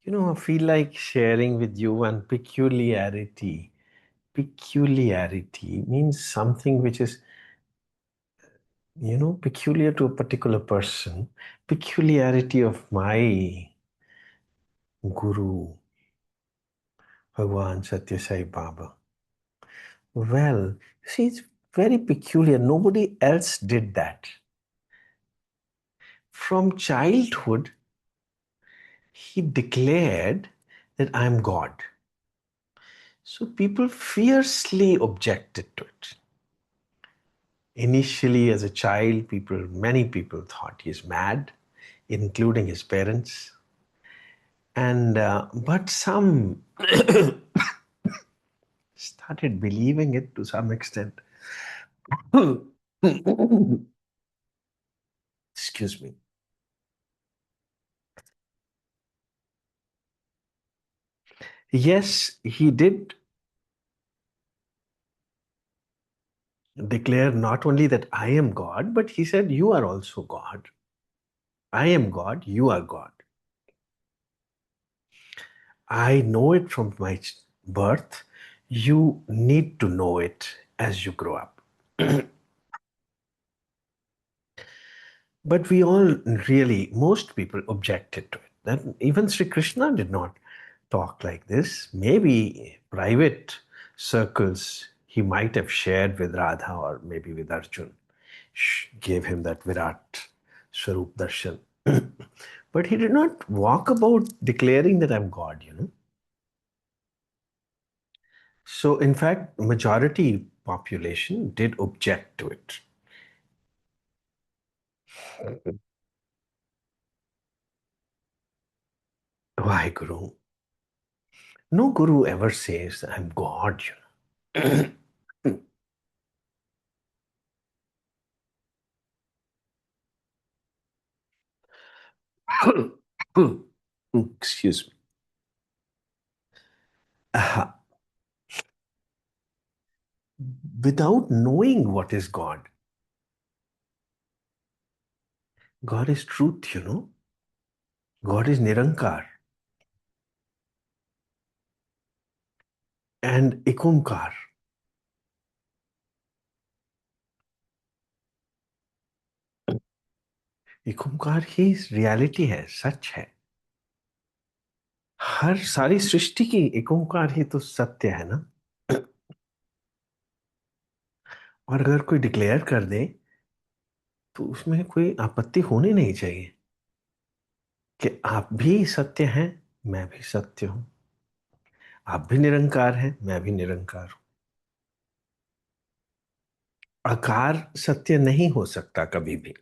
I feel like sharing with you one peculiarity. Peculiarity means something which is, peculiar to a particular person. Peculiarity of my Guru, Bhagwan Satya Sai Baba. Well, see, it's very peculiar. Nobody else did that. From childhood, he declared that I'm God. So people fiercely objected to it. Initially, as a child, many people thought he's mad, including his parents. And but some started believing it to some extent. Excuse me. Yes, he did declare not only that I am God, but he said, "You are also God. I am God, you are God. I know it from my birth. You need to know it as you grow up." But we all really, most people objected to it. That even Sri Krishna did not talk like this. Maybe private circles he might have shared with Radha or maybe with Arjun, gave him that Virat Swarup Darshan. But he did not walk about declaring that I'm God. So, in fact, majority population did object to it. Why, Guru? No Guru ever says, I'm God. Excuse me. Uh, Without knowing what is God, God is truth. God is Nirankar and Ekumkar. Ekumkar he reality है, सच है। हर सारी सृष्टि की एकोमकार ही तो सत्य है ना। और अगर कोई डिक्लेयर कर दे तो उसमें कोई आपत्ति होनी नहीं चाहिए कि आप भी सत्य हैं, मैं भी सत्य हूं। आप भी निरंकार हैं, मैं भी निरंकार हूं। आकार सत्य नहीं हो सकता कभी भी।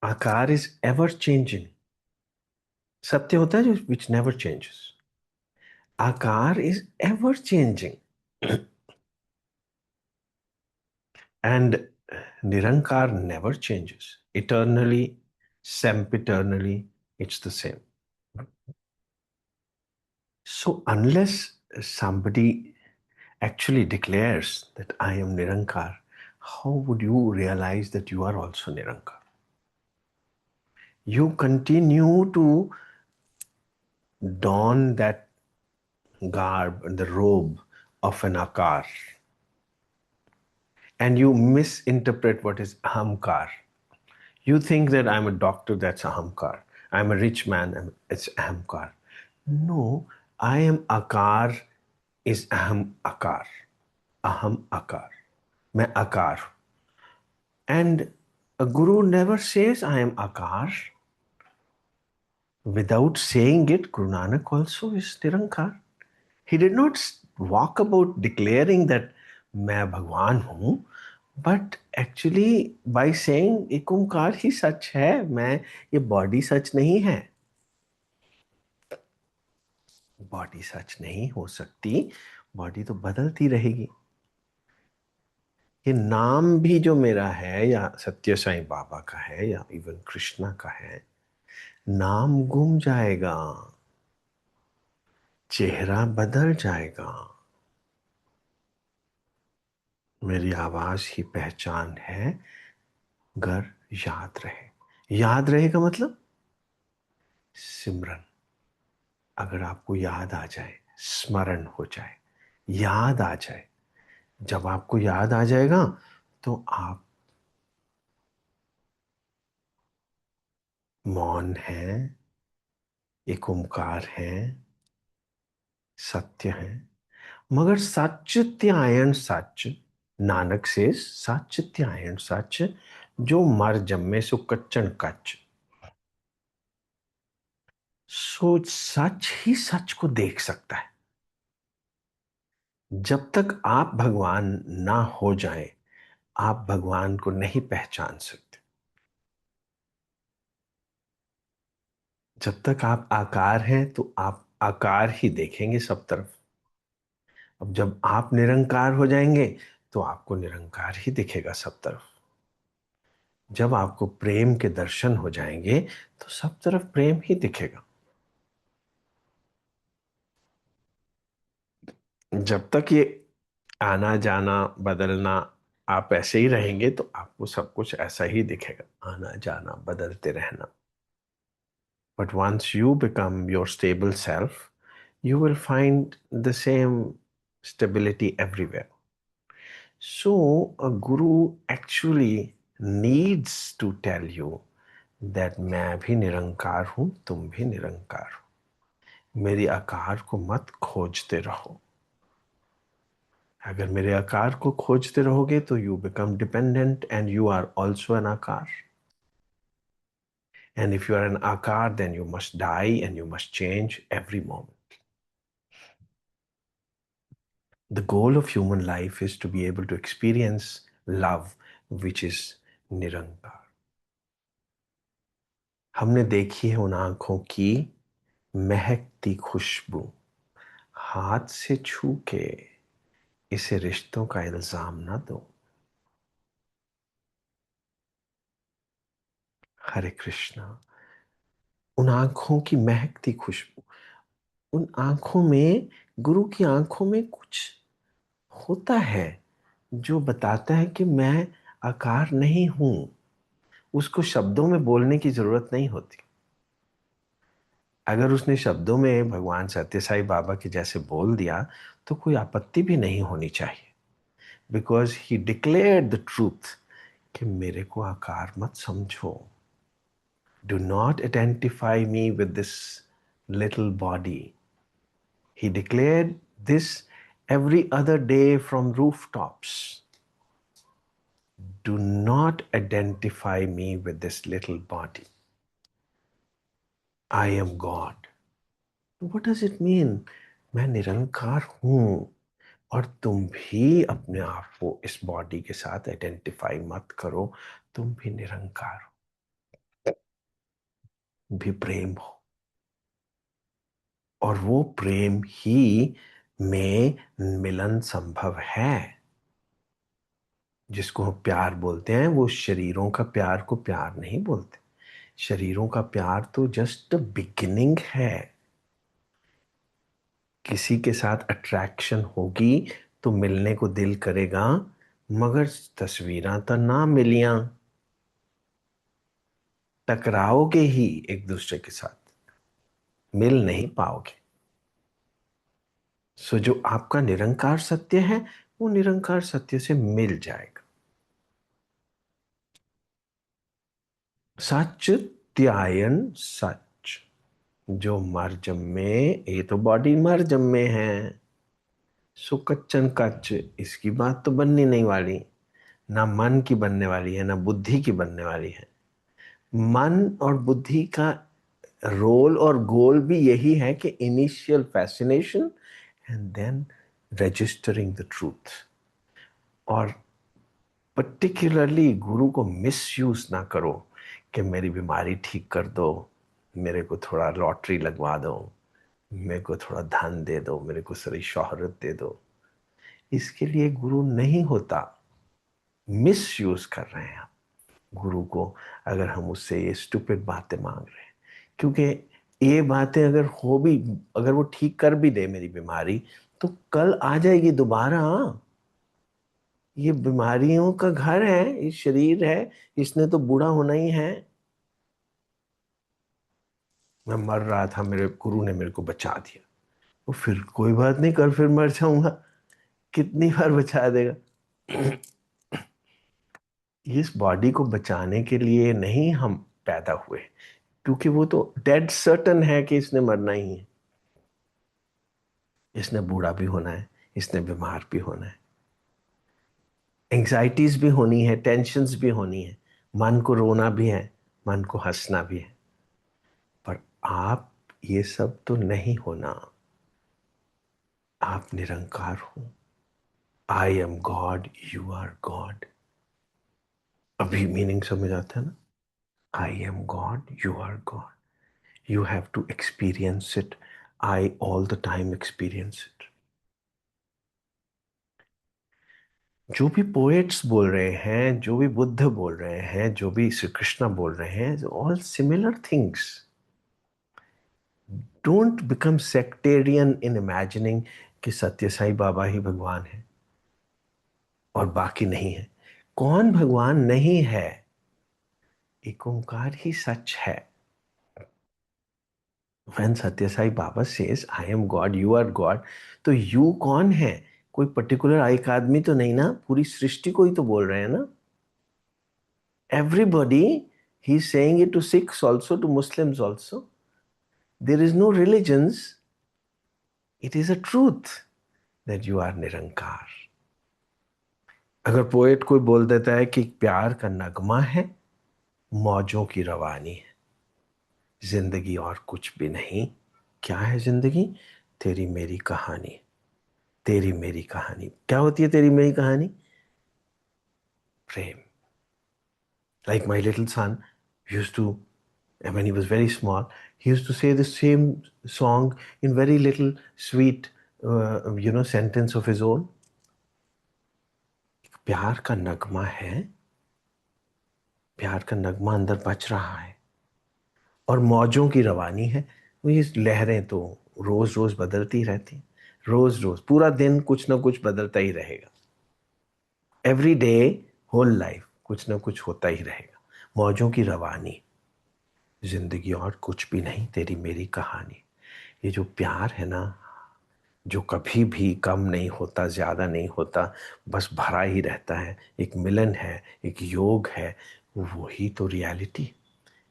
आकार इज एवर चेंजिंग। सत्य होता है जो विच नेवर चेंजेस। आकार is ever changing and Nirankar never changes. Eternally, sempiternally, it's the same. So unless somebody actually declares that I am Nirankar, how would you realize that you are also Nirankar? You continue to don that garb and the robe of an Akar, and you misinterpret what is Ahamkar. You think that I'm a doctor, that's Ahamkar. I'm a rich man, it's Ahamkar. No, I am Akar is Aham Akar. Aham Akar. मैं Akar. And a guru never says I am Akar. Without saying it, Guru Nanak also is Nirankar. He did not walk about declaring that मैं भगवान हूं, but actually by saying एक ओंकार ही सच है, मैं ये body सच नहीं है। बॉडी सच नहीं हो सकती, बॉडी तो बदलती रहेगी। ये नाम भी जो मेरा है या सत्य साईं बाबा का है या इवन कृष्णा का है, नाम गुम जाएगा, चेहरा बदल जाएगा। मेरी आवाज ही पहचान है, गर याद रहे। याद रहे का मतलब सिमरन, अगर आपको याद आ जाए, स्मरण हो जाए, याद आ जाए, जब आपको याद आ जाएगा तो आप मौन हैं, एक ओंकार है, सत्य है। मगर सच्चित्यायन सच, नानक से सच्चित्यायन सच, जो मर जम्मे सो कच्चन कच। सो सच ही सच को देख सकता है। जब तक आप भगवान ना हो जाएं, आप भगवान को नहीं पहचान सकते। जब तक आप आकार हैं तो आप आकार ही देखेंगे सब तरफ। अब जब आप निरंकार हो जाएंगे तो आपको निरंकार ही दिखेगा सब तरफ। जब आपको प्रेम के दर्शन हो जाएंगे तो सब तरफ प्रेम ही दिखेगा। जब तक ये आना जाना बदलना आप ऐसे ही रहेंगे तो आपको सब कुछ ऐसा ही दिखेगा, आना जाना बदलते रहना। But once you become your stable self, you will find the same stability everywhere. So a guru actually needs to tell you that मैं भी निरंकार हूं, तुम भी निरंकार हो। मेरी आकार को मत खोजते रहो। अगर मेरे आकार को खोजते रहोगे तो you become dependent and you are also an आकार। And if you are an आकार then you must die and you must change every moment. The goal of human life is to be able to experience love, which is निरंकार। हमने देखी है उन आंखों की महकती खुशबू, हाथ से छू के इसे रिश्तों का इल्जाम ना दो। हरे कृष्णा। उन आंखों की महकती खुशबू, उन आंखों में, गुरु की आंखों में कुछ होता है जो बताता है कि मैं आकार नहीं हूं। उसको शब्दों में बोलने की जरूरत नहीं होती। अगर उसने शब्दों में भगवान सत्य साई बाबा के जैसे बोल दिया तो कोई आपत्ति भी नहीं होनी चाहिए, because he declared the truth कि मेरे को आकार मत समझो। Do not identify me with this little body. He declared this every other day from rooftops. Do not identify me with this little body. I am God. What does it mean? मैं निरंकार हूं। और तुम भी अपने आप को इस body के साथ आइडेंटिफाई मत करो। तुम भी निरंकार हो, भी प्रेम हो। और वो प्रेम ही में मिलन संभव है। जिसको हम प्यार बोलते हैं, वो शरीरों का प्यार को प्यार नहीं बोलते। शरीरों का प्यार तो जस्ट बिगिनिंग है। किसी के साथ अट्रैक्शन होगी तो मिलने को दिल करेगा, मगर तस्वीरां तो ना मिलियां, टकराओगे ही एक दूसरे के साथ, मिल नहीं पाओगे। सो जो आपका निरंकार सत्य है वो निरंकार सत्य से मिल जाएगा। सच त्यायन सच, जो मर जम्मे, ये तो बॉडी मर जम्मे है। सुकच्चन कच्च, इसकी बात तो बननी नहीं वाली। ना मन की बनने वाली है ना बुद्धि की बनने वाली है। मन और बुद्धि का रोल और गोल भी यही है कि initial fascination and then registering the truth. और पर्टिकुलरली गुरु को मिसयूज ना करो कि मेरी बीमारी ठीक कर दो, मेरे को थोड़ा लॉटरी लगवा दो, मेरे को थोड़ा धन दे दो, मेरे को सारी शोहरत दे दो। इसके लिए गुरु नहीं होता। मिस यूज कर रहे हैं आप गुरु को, अगर हम उससे ये स्टूपिड बातें मांग रहे हैं। क्योंकि ये बातें अगर हो भी, अगर वो ठीक कर भी दे मेरी बीमारी, तो कल आ जाएगी दोबारा। ये बीमारियों का घर है, ये शरीर है, इसने तो बूढ़ा होना ही है। मैं मर रहा था, मेरे गुरु ने मेरे को बचा दिया। वो फिर कोई बात नहीं, कल फिर मर जाऊंगा, कितनी बार बचा देगा। इस बॉडी को बचाने के लिए नहीं हम पैदा हुए, क्योंकि वो तो डेड सर्टन है कि इसने मरना ही है। इसने बूढ़ा भी होना है, इसने बीमार भी होना है, एंग्जाइटीज भी होनी है, टेंशन्स भी होनी है, मन को रोना भी है, मन को हंसना भी है। पर आप ये सब तो नहीं होना। आप निरंकार हो। I am God, you are God. अभी मीनिंग समझ आता है ना? I am God, you are God. You have to experience it. I all the time experience it. जो भी पोएट्स बोल रहे हैं, जो भी बुद्ध बोल रहे हैं, जो भी श्री कृष्णा बोल रहे हैं, all similar things. Don't become sectarian in imagining कि सत्य साई बाबा ही भगवान है और बाकी नहीं है। कौन भगवान नहीं है? एक ओंकार ही सच है। When सत्य Sai Baba says I am God, you are God, तो यू कौन है? कोई पर्टिकुलर एक आदमी तो नहीं ना, पूरी सृष्टि को ही तो बोल रहे हैं ना। Everybody, he's saying it to Sikhs also, to Muslims also. There is no religions. It is a truth that you are निरंकार। अगर पोएट कोई बोल देता है कि प्यार का नगमा है, मौजों की रवानी है, जिंदगी और कुछ भी नहीं। क्या है जिंदगी? तेरी मेरी कहानी। तेरी मेरी कहानी क्या होती है? तेरी मेरी कहानी प्रेम। Like my little son used to, when he was very small, he used to say the same song in very little sweet, sentence of his own. प्यार का नगमा है, प्यार का नगमा अंदर बच रहा है, और मौजों की रवानी है। वो ये लहरें तो रोज रोज बदलती रहती हैं। रोज रोज पूरा दिन कुछ ना कुछ बदलता ही रहेगा। एवरी डे, होल लाइफ कुछ ना कुछ होता ही रहेगा। मौजों की रवानी, जिंदगी और कुछ भी नहीं, तेरी मेरी कहानी। ये जो प्यार है ना, जो कभी भी कम नहीं होता, ज्यादा नहीं होता, बस भरा ही रहता है, एक मिलन है, एक योग है, वही तो reality.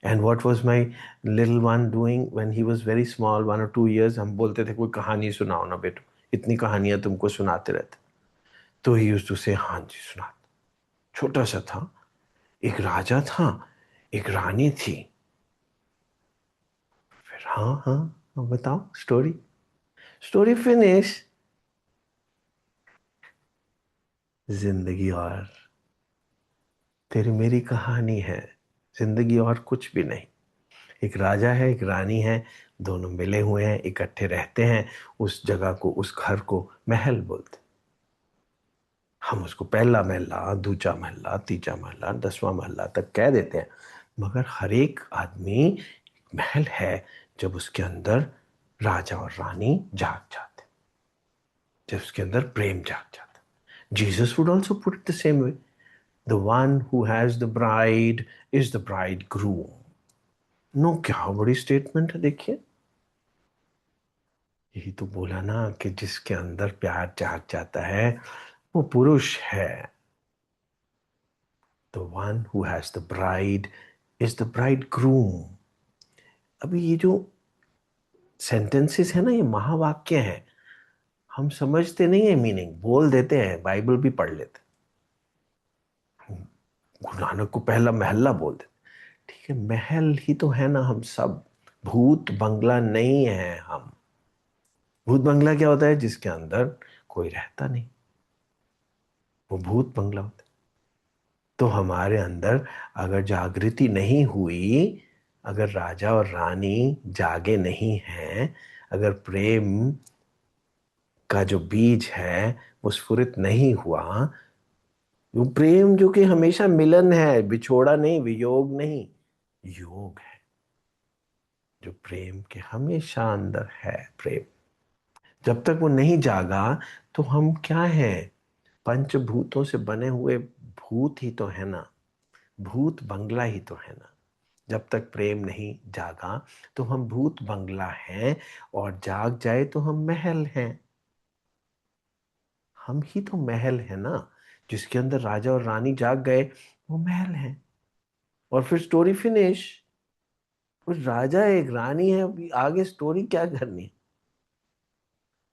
And what was my little one doing when he was very small, 1 or 2 years? हम बोलते थे कोई कहानी सुनाओ ना बेटो, इतनी कहानियां तुमको सुनाते रहते। तो ही यूज्ड टू से, हाँ जी सुना। छोटा सा था, एक राजा था, एक रानी थी। फिर हाँ हाँ हाँ, बताओ स्टोरी। Story finish. जिंदगी और तेरी मेरी कहानी है, जिंदगी और कुछ भी नहीं। एक राजा है, एक रानी है, दोनों मिले हुए हैं, इकट्ठे रहते हैं। उस जगह को, उस घर को महल बोलते। हम उसको पहला महला, दूसरा महला, तीसरा महला, 10वां महला तक कह देते हैं। मगर हर एक आदमी महल है जब उसके अंदर राजा और रानी जाग जाते, जब उसके अंदर प्रेम जाग जाता। Jesus would also put it the same way. The one who has the bride is the bridegroom. No, क्या बड़ी स्टेटमेंट है देखिए। यही तो बोला ना कि जिसके अंदर प्यार जाग जाता है वो पुरुष है। The one who has the bride is the bridegroom. अभी ये जो सेंटेंसेस है ना, ये महावाक्य है। हम समझते नहीं है मीनिंग, बोल देते हैं, बाइबल भी पढ़ लेते। गुरु नानक को पहला महल्ला बोल देते। ठीक है, महल ही तो है ना हम सब। भूत बंगला नहीं है हम। भूत बंगला क्या होता है? जिसके अंदर कोई रहता नहीं, वो भूत बंगला होता है। तो हमारे अंदर अगर जागृति नहीं हुई, अगर राजा और रानी जागे नहीं हैं, अगर प्रेम का जो बीज है वो स्फुरित नहीं हुआ, वो प्रेम जो कि हमेशा मिलन है, बिछोड़ा नहीं, वियोग नहीं, योग है। जो प्रेम के हमेशा अंदर है प्रेम, जब तक वो नहीं जागा तो हम क्या हैं? पंचभूतों से बने हुए भूत ही तो है ना। भूत बंगला ही तो है ना। जब तक प्रेम नहीं जागा तो हम भूत बंगला हैं, और जाग जाए तो हम महल हैं। हम ही तो महल है ना, जिसके अंदर राजा और रानी जाग गए, वो महल है। और फिर स्टोरी फिनिश। कुछ राजा एक रानी है, अभी आगे स्टोरी क्या करनी है।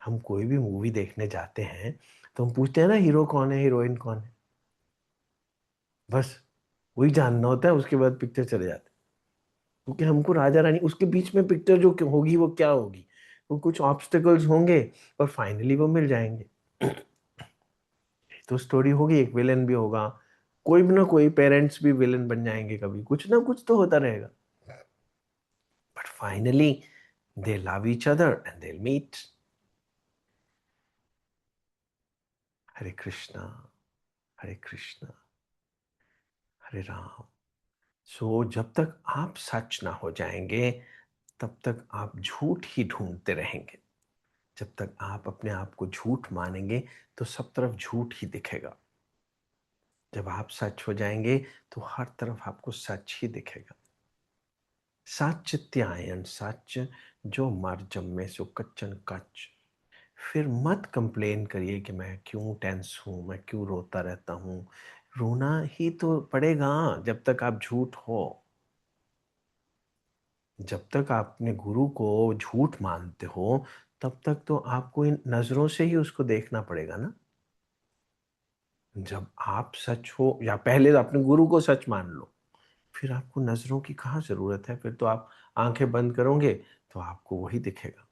हम कोई भी मूवी देखने जाते हैं तो हम पूछते हैं ना, हीरो कौन है, हीरोइन कौन है, बस वही जानना होता है, उसके बाद पिक्चर चले जाते हैं। क्योंकि हमको राजा रानी, उसके बीच में पिक्चर जो होगी वो क्या होगी, वो कुछ ऑब्स्टेकल्स होंगे और फाइनली वो मिल जाएंगे। तो स्टोरी होगी, एक विलेन भी होगा, कोई भी ना कोई, पेरेंट्स भी विलेन बन जाएंगे, कभी कुछ ना कुछ तो होता रहेगा। But finally they love each other and they meet. Hare Krishna, Hare Krishna, Hare Ram. So जब तक आप सच ना हो जाएंगे, तब तक आप झूठ ही ढूंढते रहेंगे। जब तक आप अपने आप को झूठ मानेंगे तो सब तरफ झूठ ही दिखेगा। जब आप सच हो जाएंगे तो हर तरफ आपको सच ही दिखेगा। सच त्यायन सच, जो मर जम्मे सो कच्चन कच। फिर मत कंप्लेन करिए कि मैं क्यों टेंस हूं, मैं क्यों रोता रहता हूं। रोना ही तो पड़ेगा जब तक आप झूठ हो। जब तक आप अपने गुरु को झूठ मानते हो, तब तक तो आपको इन नजरों से ही उसको देखना पड़ेगा ना। जब आप सच हो, या पहले तो अपने गुरु को सच मान लो, फिर आपको नजरों की कहाँ जरूरत है। फिर तो आप आंखें बंद करोगे तो आपको वही दिखेगा।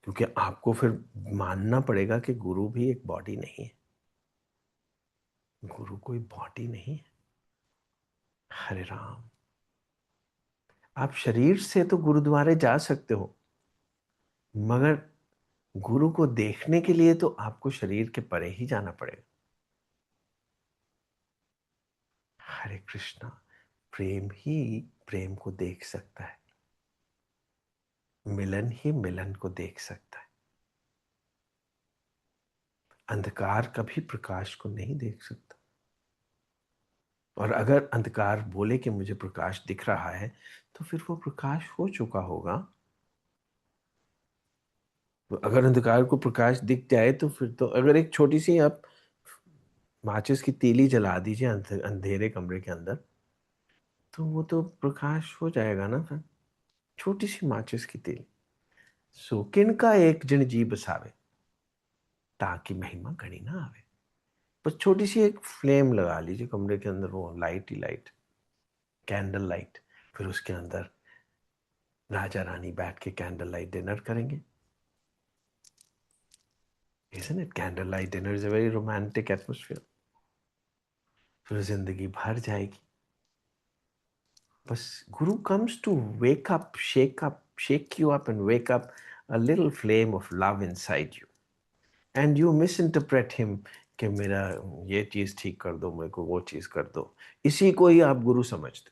क्योंकि आपको फिर मानना पड़ेगा कि गुरु भी एक बॉडी नहीं है। गुरु कोई बॉडी नहीं है। हरे राम। आप शरीर से तो गुरुद्वारे जा सकते हो, मगर गुरु को देखने के लिए तो आपको शरीर के परे ही जाना पड़ेगा। हरे कृष्णा। प्रेम ही प्रेम को देख सकता है, मिलन ही मिलन को देख सकता है। अंधकार कभी प्रकाश को नहीं देख सकता। और अगर अंधकार बोले कि मुझे प्रकाश दिख रहा है, तो फिर वो प्रकाश हो चुका होगा। तो अगर अंधकार को प्रकाश दिख जाए तो फिर तो, अगर एक छोटी सी आप माचिस की तीली जला दीजिए अंधेरे कमरे के अंदर, तो वो तो प्रकाश हो जाएगा ना फिर। छोटी सी माचिस की तीली। सो किनका एक जन जी बसावे, ताकि महिमा घड़ी ना आवे। बस छोटी सी एक फ्लेम लगा लीजिए कमरे के अंदर, वो लाइट ही लाइट, कैंडल लाइट। फिर उसके अंदर राजा रानी बैठ के कैंडल लाइट डिनर करेंगे। Isn't it? Candlelight dinner is a very romantic atmosphere. फिर जिंदगी भर जाएगी। बस गुरु comes to shake you up and wake up a little flame of love inside you. And you misinterpret him कि मेरा ये चीज़ ठीक कर दो, मेरे को वो चीज़ कर दो। इसी को ही आप गुरु समझते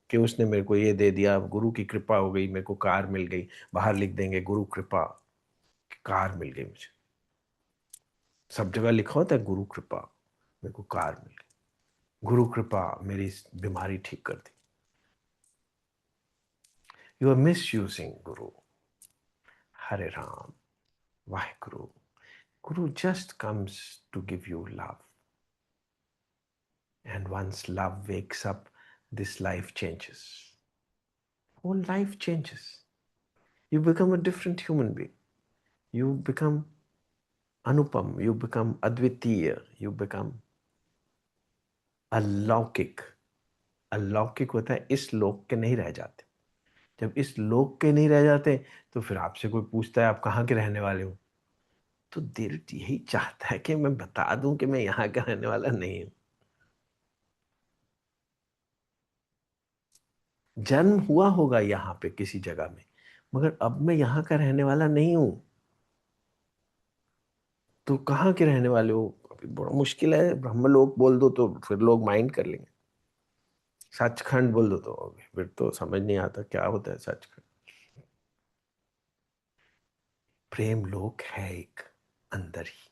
कि उसने मेरे को ये दे दिया, गुरु की कृपा हो गई, मेरे को कार मिल गई। बाहर लिख देंगे गुरु कृपा, कार मिल गई मुझे। सब जगह लिखा होता है गुरु कृपा, मेरे को कार मिल गई। गुरु कृपा मेरी बीमारी ठीक कर दी। You are misusing guru. Hare Ram. Waheguru. Guru just comes to give you love, and once love wakes up, this life changes. Whole life changes. You become a different human being. You become Anupam. You become Advitiya. You become अलौकिक। अलौकिक होता है इस लोक के नहीं रह जाते। जब इस लोक के नहीं रह जाते, तो फिर आपसे कोई पूछता है आप कहाँ के रहने वाले हो, तो दिल यही चाहता है कि मैं बता दूं कि मैं यहाँ का रहने वाला नहीं हूं। जन्म हुआ होगा यहाँ पे किसी जगह में, मगर अब मैं यहाँ का रहने वाला नहीं हूं। तो कहाँ के रहने वाले हो, अभी बड़ा मुश्किल है। ब्रह्मलोक बोल दो तो फिर लोग माइंड कर लेंगे। सचखंड बोल दो तो फिर तो समझ नहीं आता क्या होता है सचखंड। प्रेम लोक है एक अंदर ही,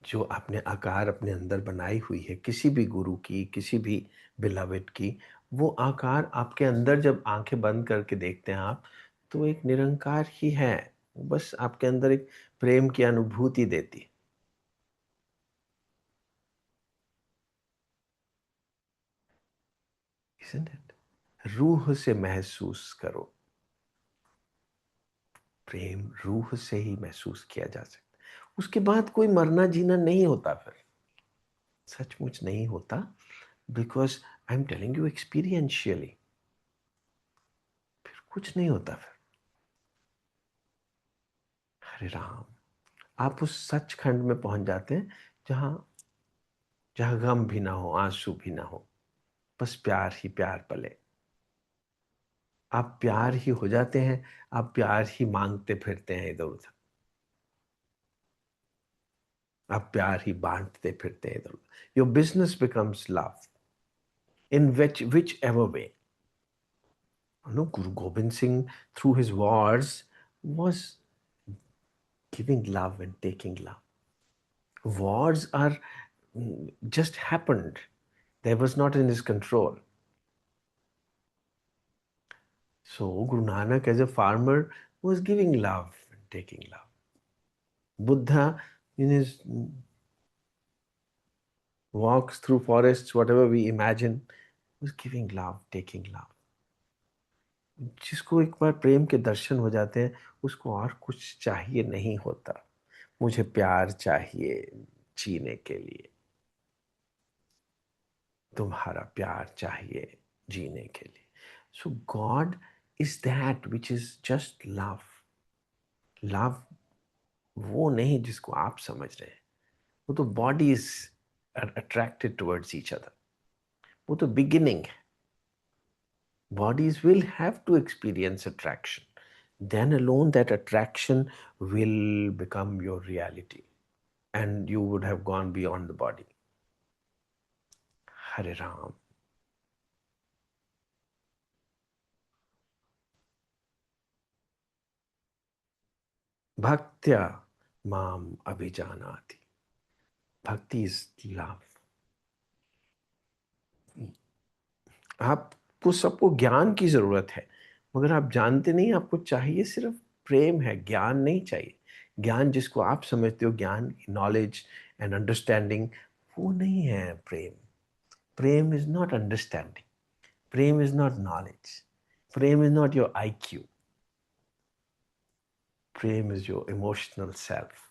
जो आपने आकार अपने अंदर बनाई हुई है किसी भी गुरु की, किसी भी बिलवेड की, वो आकार आपके अंदर जब आंखें बंद करके देखते हैं आप, तो एक निरंकार ही है। वो बस आपके अंदर एक प्रेम की अनुभूति देती है। Isn't it? रूह से महसूस करो। प्रेम रूह से ही महसूस किया जा सकता है। उसके बाद कोई मरना जीना नहीं होता फिर, सचमुच नहीं होता। Because I am telling you experientially, फिर कुछ नहीं होता फिर। हरे राम। आप उस सचखंड में पहुंच जाते हैं जहां जहां गम भी ना हो, आंसू भी ना हो, बस प्यार ही प्यार पले। आप प्यार ही हो जाते हैं। आप प्यार ही मांगते फिरते हैं इधर उधर। आप प्यार ही बांटते फिरते हैं इधर उधर। Your business becomes love in whichever way. No, Guru Gobind Singh, through his wars, was giving love and taking love. Wars are just happened. They was not in his control. So Guru Nanak, as a farmer, was giving love and taking love. Buddha, in his walks through forests, whatever we imagine, was giving love, taking love. जिसको एक बार प्रेम के दर्शन हो जाते हैं, उसको और कुछ चाहिए नहीं होता। मुझे प्यार चाहिए जीने के लिए, तुम्हारा प्यार चाहिए जीने के लिए। So God is that which is just love. Love वो नहीं जिसको आप समझ रहे हैं। वो तो bodies are attracted towards each other. वो तो बिगिनिंग है। Bodies will have to experience attraction. Then alone that attraction will become your reality. And you would have gone beyond the body. Hare Ram. Bhaktya mam abhijanati. Bhakti is love. आपको सबको ज्ञान की जरूरत है, मगर आप जानते नहीं। आपको चाहिए सिर्फ प्रेम है, ज्ञान नहीं चाहिए। ज्ञान जिसको आप समझते हो, ज्ञान, नॉलेज एंड अंडरस्टैंडिंग, वो नहीं है प्रेम। Prem is not understanding. Prem is not knowledge. Prem is not your IQ. Prem is your emotional self,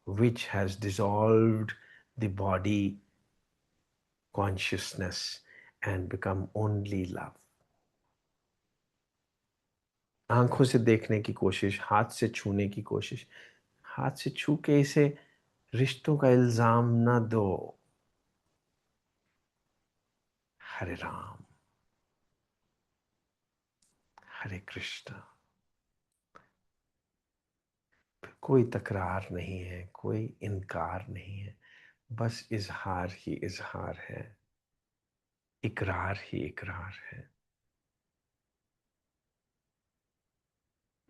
which has dissolved the body consciousness and become only love. आंखों से देखने की कोशिश, हाथ से छूने की कोशिश। हाथ से छू के इसे रिश्तों का इल्जाम ना दो। हरे राम, हरे कृष्णा। कोई तकरार नहीं है, कोई इनकार नहीं है, बस इजहार ही इजहार है, इकरार ही इकरार है।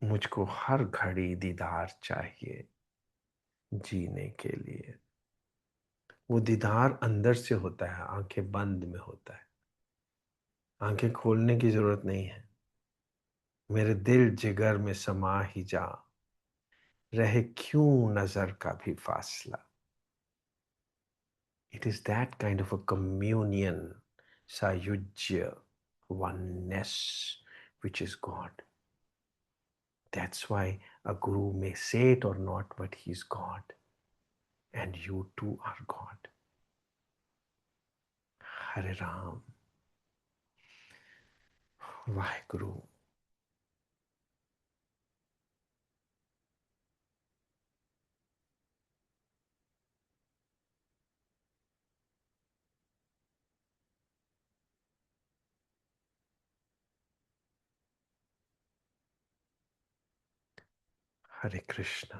मुझको हर घड़ी दीदार चाहिए जीने के लिए। वो दीदार अंदर से होता है, आंखें बंद में होता है। आंखें खोलने की जरूरत नहीं है। मेरे दिल जिगर में समा ही जा, रहे क्यों नजर का भी फासला। It is that kind of a communion, sayujya, oneness, which is God. That's why a guru may say it or not, but he's God. And you too are God. Hare Ram. Vaheguru. Hare Krishna.